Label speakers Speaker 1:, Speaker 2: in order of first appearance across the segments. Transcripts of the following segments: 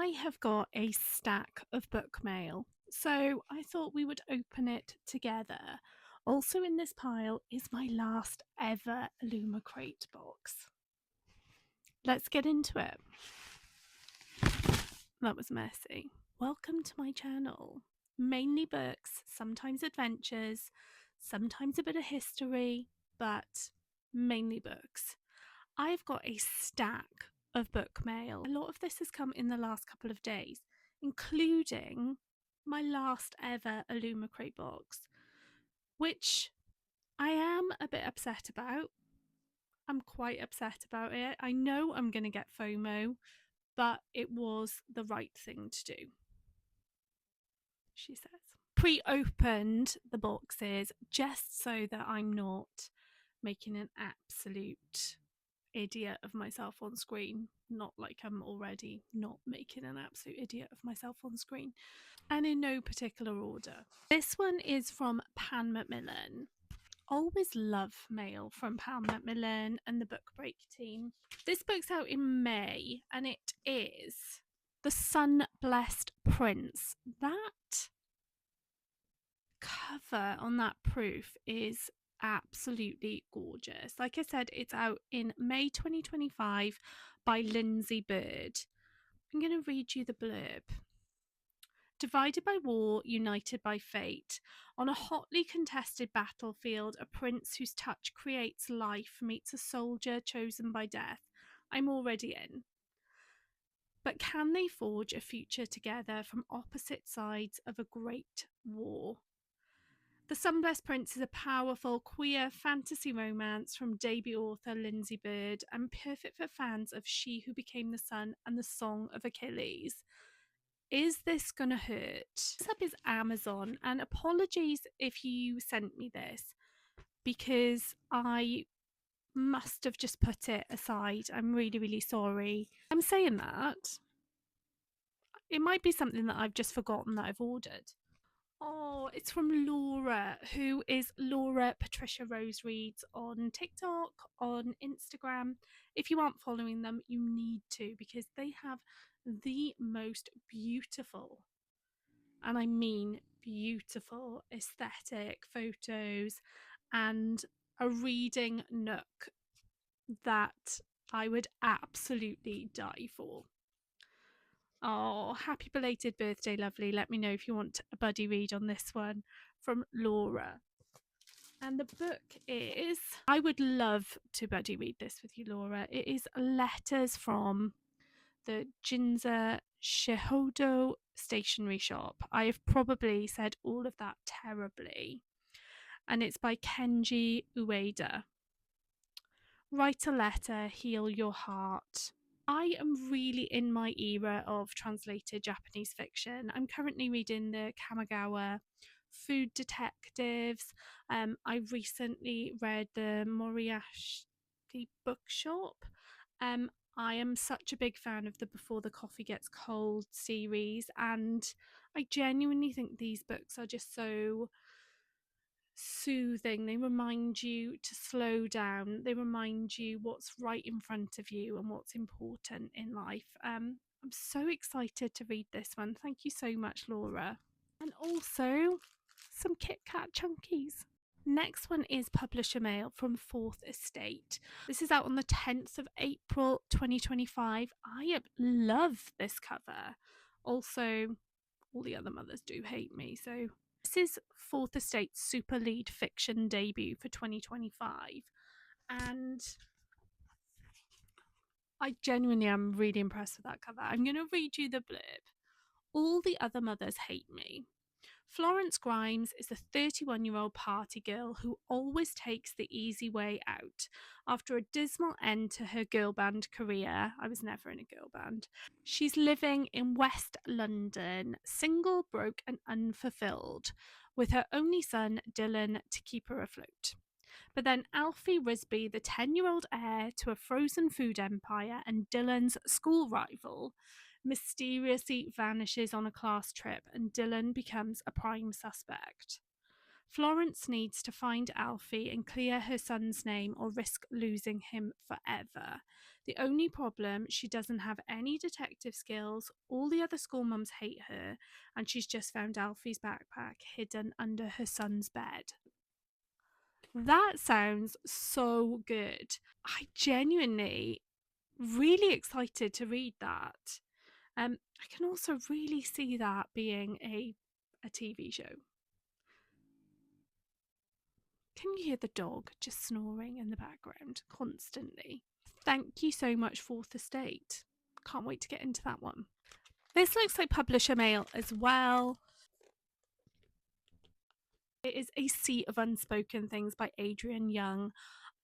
Speaker 1: I have got a stack of book mail, so I thought we would open it together. Also in this pile is my last ever Illumicrate box. Let's get into it. That was messy. Welcome to my channel. Mainly books, sometimes adventures, sometimes a bit of history, but mainly books. I've got a stack of book mail. A lot of this has come in the last couple of days, including my last ever Illumicrate box, which I am a bit upset about. I'm quite upset about it. I know I'm going to get FOMO, but it was the right thing to do, she says. Pre-opened the boxes just so that I'm not making an absolute idiot of myself on screen. Not like I'm already not making an absolute idiot of myself on screen. And in no particular order. This one is from Pan Macmillan. Always love mail from Pan Macmillan and the Book Break team. This book's out in May and it is The Sun Blessed Prince. That cover on that proof is absolutely gorgeous. Like I said, it's out in May 2025 by Lindsay Bird. I'm going to read you the blurb. Divided by war, united by fate. On a hotly contested battlefield, a prince whose touch creates life meets a soldier chosen by death. I'm already in. But can they forge a future together from opposite sides of a great war? The Sunblessed Prince is a powerful queer fantasy romance from debut author Lindsay Bird and perfect for fans of She Who Became the Sun and The Song of Achilles. Is this gonna hurt? This up is Amazon, and apologies if you sent me this because I must have just put it aside. I'm really, really sorry. I'm saying that. It might be something that I've just forgotten that I've ordered. Oh, it's from Laura, who is Laura Patricia Rose Reads on TikTok, on Instagram. If you aren't following them, you need to, because they have the most beautiful, and I mean beautiful, aesthetic photos and a reading nook that I would absolutely die for. Oh, happy belated birthday, lovely. Let me know if you want a buddy read on this one from Laura. And the book is, I would love to buddy read this with you, Laura. It is Letters from the Ginza Shihodo Stationery Shop. I have probably said all of that terribly. And it's by Kenji Ueda. Write a letter, heal your heart. I am really in my era of translated Japanese fiction. I'm currently reading the Kamigawa Food Detectives. I recently read the Moriarty Bookshop. I am such a big fan of the Before the Coffee Gets Cold series, and I genuinely think these books are just so soothing. They remind you to slow down. They remind you what's right in front of you and what's important in life. I'm so excited to read this one. Thank you so much, Laura. And also some Kit Kat Chunkies. Next one is Publisher Mail from Fourth Estate. This is out on the 10th of April 2025. I love this cover. Also, all the other mothers do hate me, so this is Fourth Estate's super lead fiction debut for 2025, and I genuinely am really impressed with that cover. I'm going to read you the blurb. All the other mothers hate me. Florence Grimes is a 31-year-old party girl who always takes the easy way out. After a dismal end to her girl band career, I was never in a girl band, she's living in West London, single, broke and unfulfilled, with her only son, Dylan, to keep her afloat. But then Alfie Risby, the 10-year-old heir to a frozen food empire and Dylan's school rival, mysteriously vanishes on a class trip and Dylan becomes a prime suspect. Florence needs to find Alfie and clear her son's name or risk losing him forever. The only problem, she doesn't have any detective skills, all the other school mums hate her, and she's just found Alfie's backpack hidden under her son's bed. That sounds so good. I genuinely really excited to read that. I can also really see that being a TV show. Can you hear the dog just snoring in the background constantly? Thank you so much, Fourth Estate. Can't wait to get into that one. This looks like publisher mail as well. It is A Sea of Unspoken Things by Adrienne Young.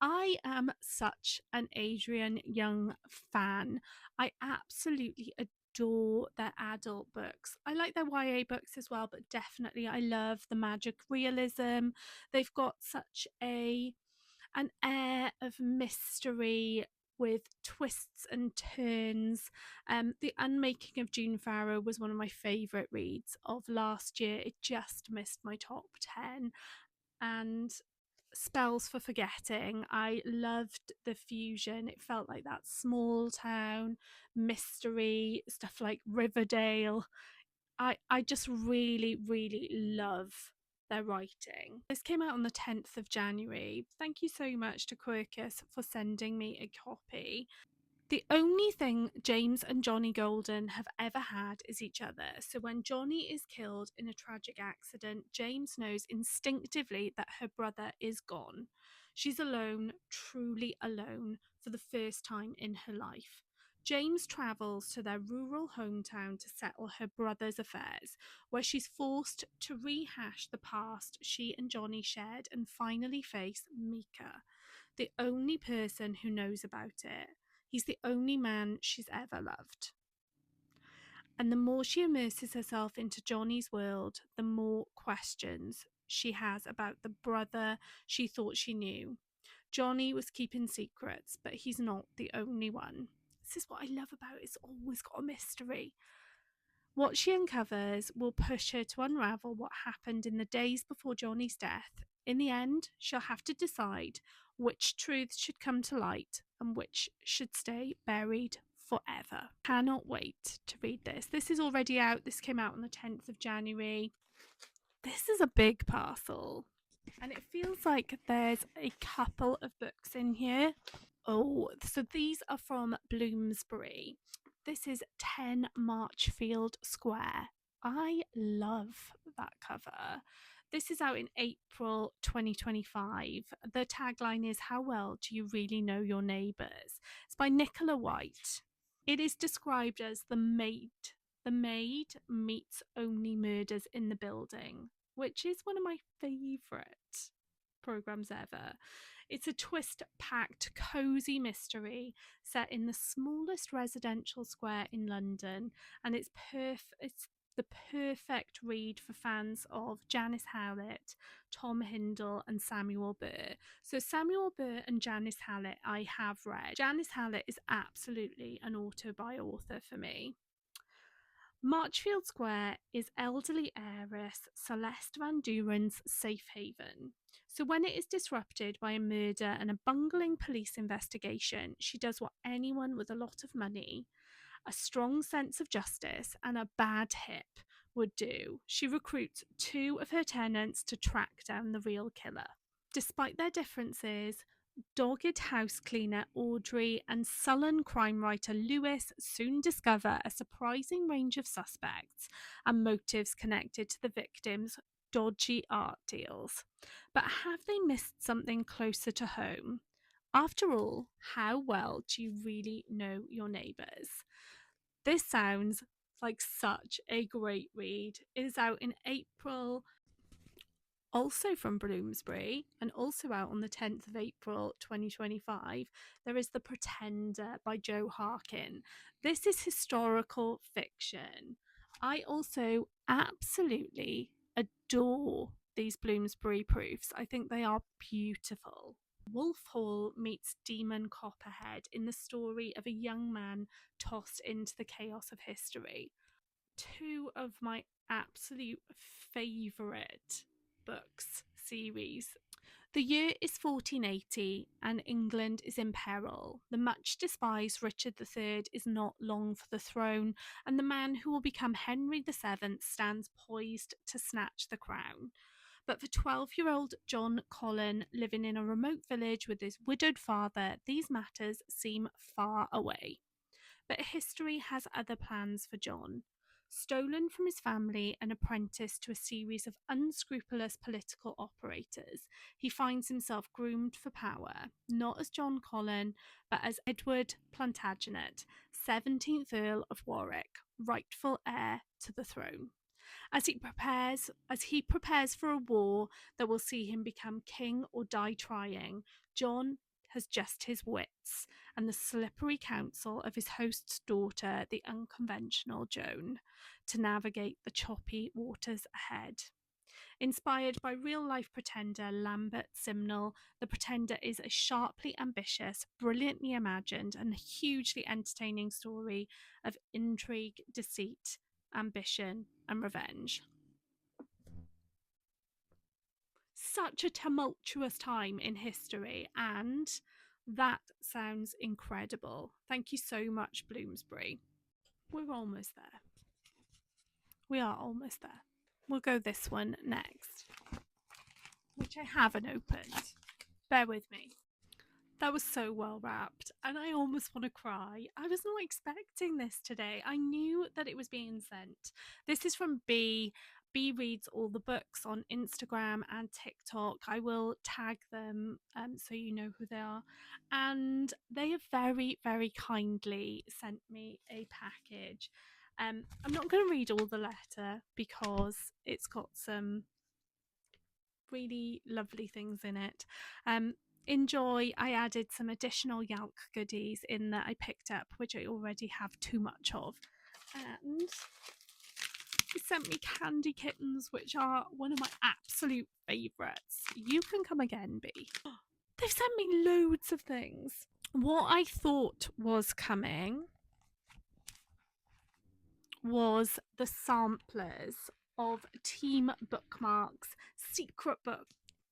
Speaker 1: I am such an Adrienne Young fan. I absolutely adore their adult books. I like their YA books as well, but definitely I love the magic realism. They've got such an air of mystery with twists and turns. The Unmaking of June Farrow was one of my favourite reads of last year. It just missed my top 10. And Spells for Forgetting, I loved the fusion. It felt like that small town mystery, stuff like Riverdale. I just really, really love their writing. This came out on the 10th of January. Thank you so much to Quercus for sending me a copy. The only thing James and Johnny Golden have ever had is each other. So when Johnny is killed in a tragic accident, James knows instinctively that her brother is gone. She's alone, truly alone, for the first time in her life. James travels to their rural hometown to settle her brother's affairs, where she's forced to rehash the past she and Johnny shared and finally face Mika, the only person who knows about it. He's the only man she's ever loved. And the more she immerses herself into Johnny's world, the more questions she has about the brother she thought she knew. Johnny was keeping secrets, but he's not the only one. This is what I love about it. It's always got a mystery. What she uncovers will push her to unravel what happened in the days before Johnny's death. In the end, she'll have to decide which truths should come to light and which should stay buried forever. Cannot wait to read this. This is already out. This came out on the 10th of January. This is a big parcel. And it feels like there's a couple of books in here. Oh, so these are from Bloomsbury. This is 10 Marchfield Square. I love that cover. This is out in April 2025. The tagline is, "How well do you really know your neighbours?" It's by Nocola Whyte. It is described as the maid meets only murders in the building, which is one of my favourite programmes ever. It's a twist-packed, cosy mystery set in the smallest residential square in London, and it's the perfect read for fans of Janice Hallett, Tom Hindle, and Samuel Burr. So Samuel Burr and Janice Hallett I have read. Janice Hallett is absolutely an author for me. Marchfield Square is elderly heiress Celeste Van Duren's safe haven. So when it is disrupted by a murder and a bungling police investigation, she does what anyone with a lot of money, a strong sense of justice, and a bad hip would do. She recruits 2 of her tenants to track down the real killer. Despite their differences, dogged house cleaner Audrey and sullen crime writer Lewis soon discover a surprising range of suspects and motives connected to the victims' dodgy art deals. But have they missed something closer to home? After all, how well do you really know your neighbours? This sounds like such a great read. It is out in April, also from Bloomsbury, and also out on the 10th of April 2025. There is The Pretender by Jo Harkin. This is historical fiction. I also absolutely adore these Bloomsbury proofs. I think they are beautiful. Wolf Hall meets Demon Copperhead in the story of a young man tossed into the chaos of history. 2 of my absolute favourite books series. The year is 1480 and England is in peril. The much despised Richard III is not long for the throne, and the man who will become Henry VII stands poised to snatch the crown. But for 12-year-old John Colin, living in a remote village with his widowed father, these matters seem far away. But history has other plans for John. Stolen from his family and apprenticed to a series of unscrupulous political operators, he finds himself groomed for power, not as John Colin, but as Edward Plantagenet, 17th Earl of Warwick, rightful heir to the throne. As he prepares for a war that will see him become king or die trying, John has just his wits and the slippery counsel of his host's daughter, the unconventional Joan, to navigate the choppy waters ahead. Inspired by real-life pretender Lambert Simnel, The Pretender is a sharply ambitious, brilliantly imagined, and hugely entertaining story of intrigue, deceit, ambition, and revenge. Such a tumultuous time in history, and that sounds incredible. Thank you so much, Bloomsbury. We're almost there. We are almost there. We'll go this one next, which I haven't opened. Bear with me. That was so well wrapped, and I almost want to cry. I was not expecting this today. I knew that it was being sent. This is from B. B reads all the books on Instagram and TikTok. I will tag them so you know who they are. And they have very, very kindly sent me a package. I'm not going to read all the letter because it's got some really lovely things in it. Enjoy. I added some additional Yalk goodies in that I picked up, which I already have too much of. And he sent me candy kittens, which are one of my absolute favourites. You can come again, B. They've sent me loads of things. What I thought was coming was the samplers of Team Bookmark's secret book.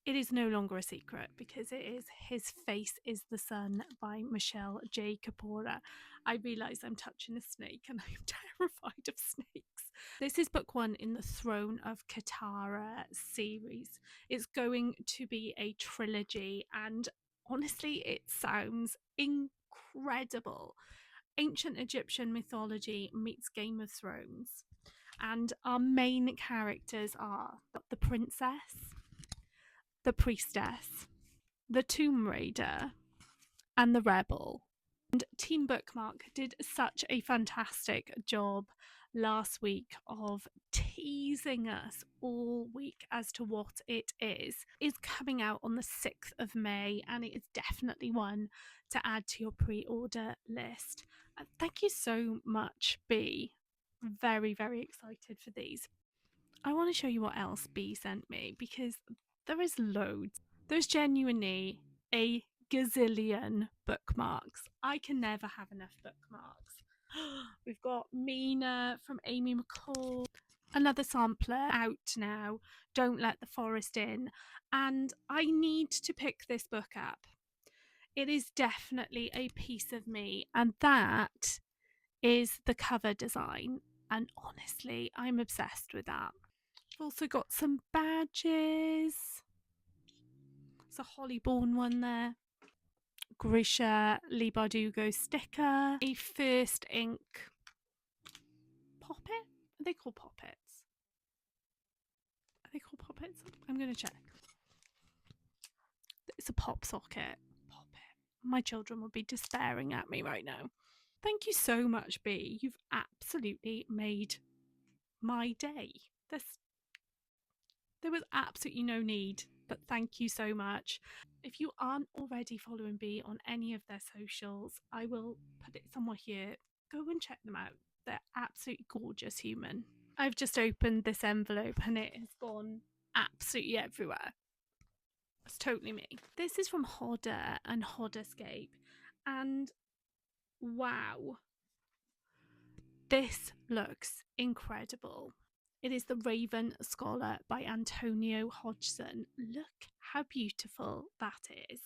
Speaker 1: It is no longer a secret because it is His Face is the Sun by Michelle J. Corpora. I realise I'm touching a snake and I'm terrified of snakes. This is book one in the Throne of Katara series. It's going to be a trilogy, and honestly, it sounds incredible. Ancient Egyptian mythology meets Game of Thrones. And our main characters are the princess, the priestess, the tomb raider, and the rebel. And Team Bookmark did such a fantastic job last week of teasing us all week as to what it is. It's coming out on the 6th of May, and it is definitely one to add to your pre-order list. Thank you so much, B. Very, very excited for these. I want to show you what else B sent me because there is loads. There's genuinely a gazillion bookmarks. I can never have enough bookmarks. We've got Mina from Amy McCall, another sampler out now, Don't Let the Forest In, and I need to pick this book up. It is definitely a piece of me, and that is the cover design, and honestly, I'm obsessed with that. I've also got some badges. It's a Hollyborn one there. Grisha Lee Bardugo sticker. A First Ink poppet? Are they called poppets? Are they called poppets? I'm going to check. It's a pop socket. Poppet. My children would be despairing at me right now. Thank you so much, B. You've absolutely made my day. There was absolutely no need, but thank you so much. If you aren't already following B on any of their socials, I will put it somewhere here. Go and check them out. They're absolutely gorgeous human. I've just opened this envelope and it has gone absolutely everywhere. It's totally me. This is from Hodder and Hodderscape, and wow, this looks incredible. It is The Raven Scholar by Antonia Hodgson. Look how beautiful that is.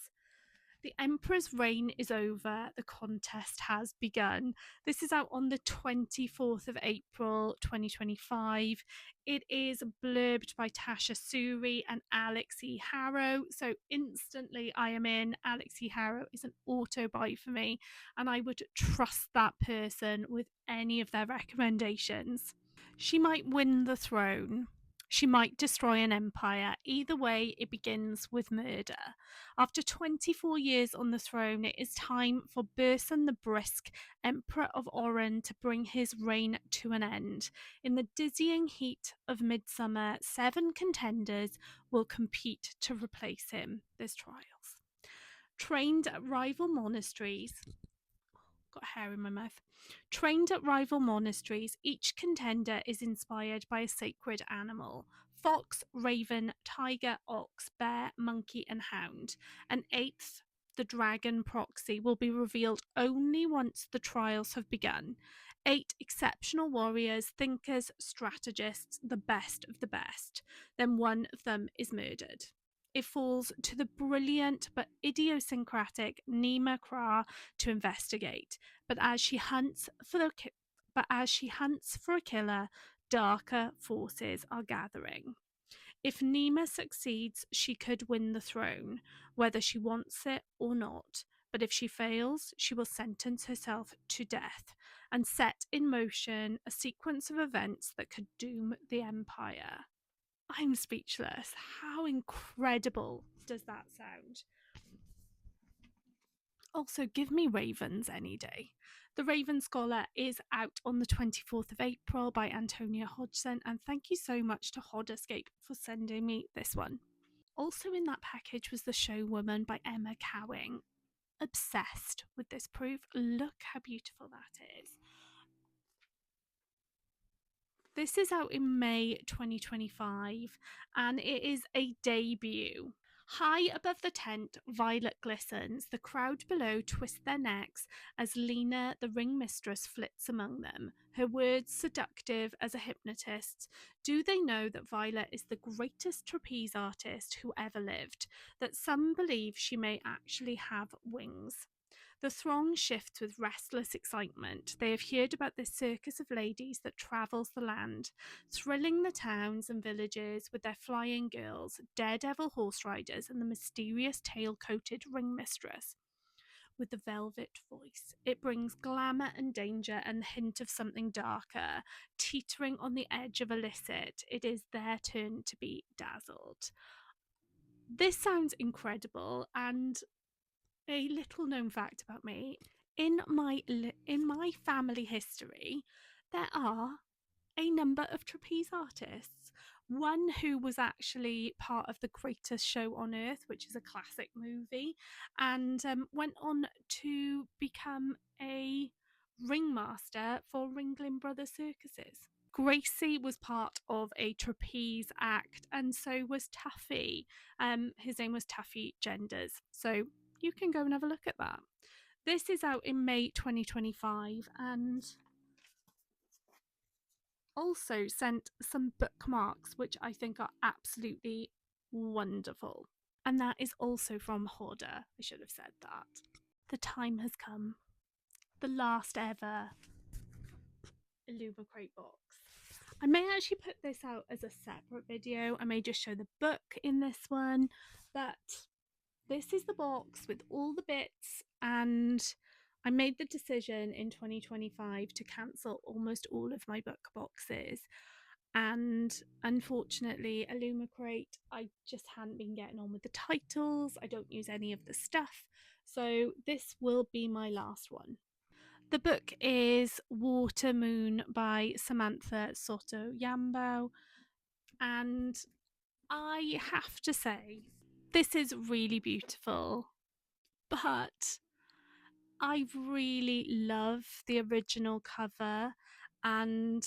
Speaker 1: The Emperor's reign is over. The contest has begun. This is out on the 24th of April 2025. It is blurbed by Tasha Suri and Alex E. Harrow. So instantly I am in. Alex E. Harrow is an auto buy for me, and I would trust that person with any of their recommendations. She might win the throne. She might destroy an empire. Either way, it begins with murder. After 24 years on the throne, it is time for Burson the Brisk, Emperor of Oran, to bring his reign to an end. In the dizzying heat of midsummer, 7 contenders will compete to replace him. There's trials. Trained at rival monasteries, got hair in my mouth. Trained at rival monasteries, each contender is inspired by a sacred animal: fox, raven, tiger, ox, bear, monkey, and hound. An 8th, the dragon proxy, will be revealed only once the trials have begun. 8 exceptional warriors, thinkers, strategists, the best of the best. Then one of them is murdered. It falls to the brilliant but idiosyncratic Nima Kra to investigate. But as she hunts for a killer, darker forces are gathering. If Nima succeeds, she could win the throne, whether she wants it or not. But if she fails, she will sentence herself to death and set in motion a sequence of events that could doom the empire. I'm speechless. How incredible does that sound? Also, give me ravens any day. The Raven Scholar is out on the 24th of April by Antonia Hodgson, and thank you so much to Hodderscape for sending me this one. Also in that package was The Showwoman by Emma Cowing. Obsessed with this proof. Look how beautiful that is. This is out in May 2025, and it is a debut. High above the tent, Violet glistens. The crowd below twist their necks as Lena, the ring mistress, flits among them, her words seductive as a hypnotist's. Do they know that Violet is the greatest trapeze artist who ever lived? That some believe she may actually have wings? The throng shifts with restless excitement. They have heard about this circus of ladies that travels the land, thrilling the towns and villages with their flying girls, daredevil horse riders, and the mysterious tail-coated ring mistress with the velvet voice. It brings glamour and danger and the hint of something darker, teetering on the edge of illicit. It is their turn to be dazzled. This sounds incredible, and a little known fact about me: in my family history, there are a number of trapeze artists. One who was actually part of The Greatest Show on Earth, which is a classic movie, and went on to become a ringmaster for Ringling Brothers circuses. Gracie was part of a trapeze act, and so was Tuffy. His name was Tuffy Genders. So you can go and have a look at that. This is out in May 2025, and also sent some bookmarks which I think are absolutely wonderful. And that is also from Hodder. I should have said that. The time has come. The last ever Illumicrate box. I may actually put this out as a separate video. I may just show the book in this one, but this is the box with all the bits, and I made the decision in 2025 to cancel almost all of my book boxes, and unfortunately Illumicrate, I just hadn't been getting on with the titles. I don't use any of the stuff, so this will be my last one. The book is Watermoon by Samnatha Sotto Yambao, and I have to say, this is really beautiful, but I really love the original cover, and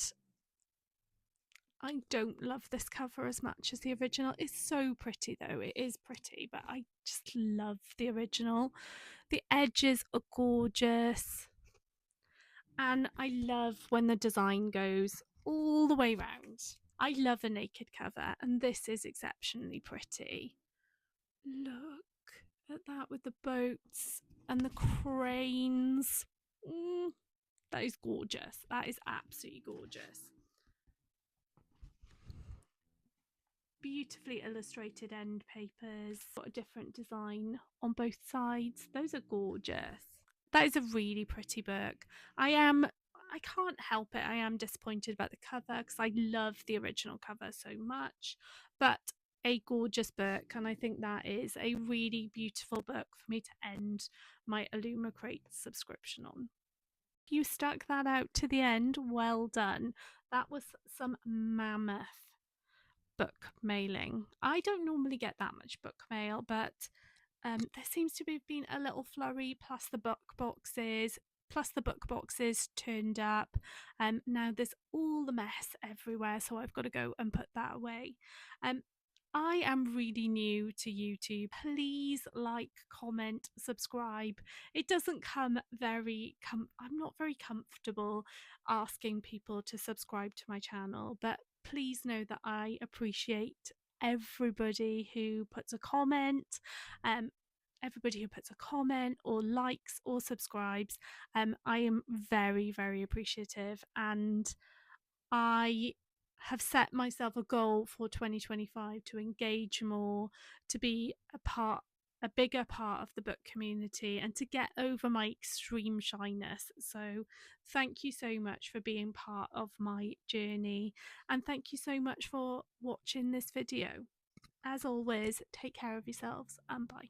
Speaker 1: I don't love this cover as much as the original. It's so pretty though, it is pretty, but I just love the original. The edges are gorgeous, and I love when the design goes all the way round. I love a naked cover, and this is exceptionally pretty. Look at that with the boats and the cranes. That is gorgeous. That is absolutely gorgeous. Beautifully illustrated end papers. Got a different design on both sides. Those are gorgeous. That is a really pretty book. I can't help it. I am disappointed about the cover because I love the original cover so much. But a gorgeous book, and I think that is a really beautiful book for me to end my Illumicrate subscription on. You stuck that out to the end. Well done. That was some mammoth book mailing. I don't normally get that much book mail, but there seems to have been a little flurry, plus the book boxes turned up. Now there's all the mess everywhere, so I've got to go and put that away. I am really new to YouTube. Please like, comment, subscribe. It doesn't come I'm not very comfortable asking people to subscribe to my channel, but please know that I appreciate everybody who puts a comment, or likes or subscribes. I am very, very appreciative, and I have set myself a goal for 2025 to engage more, to be a bigger part of the book community, and to get over my extreme shyness. So thank you so much for being part of my journey, and thank you so much for watching this video. As always, take care of yourselves, and bye.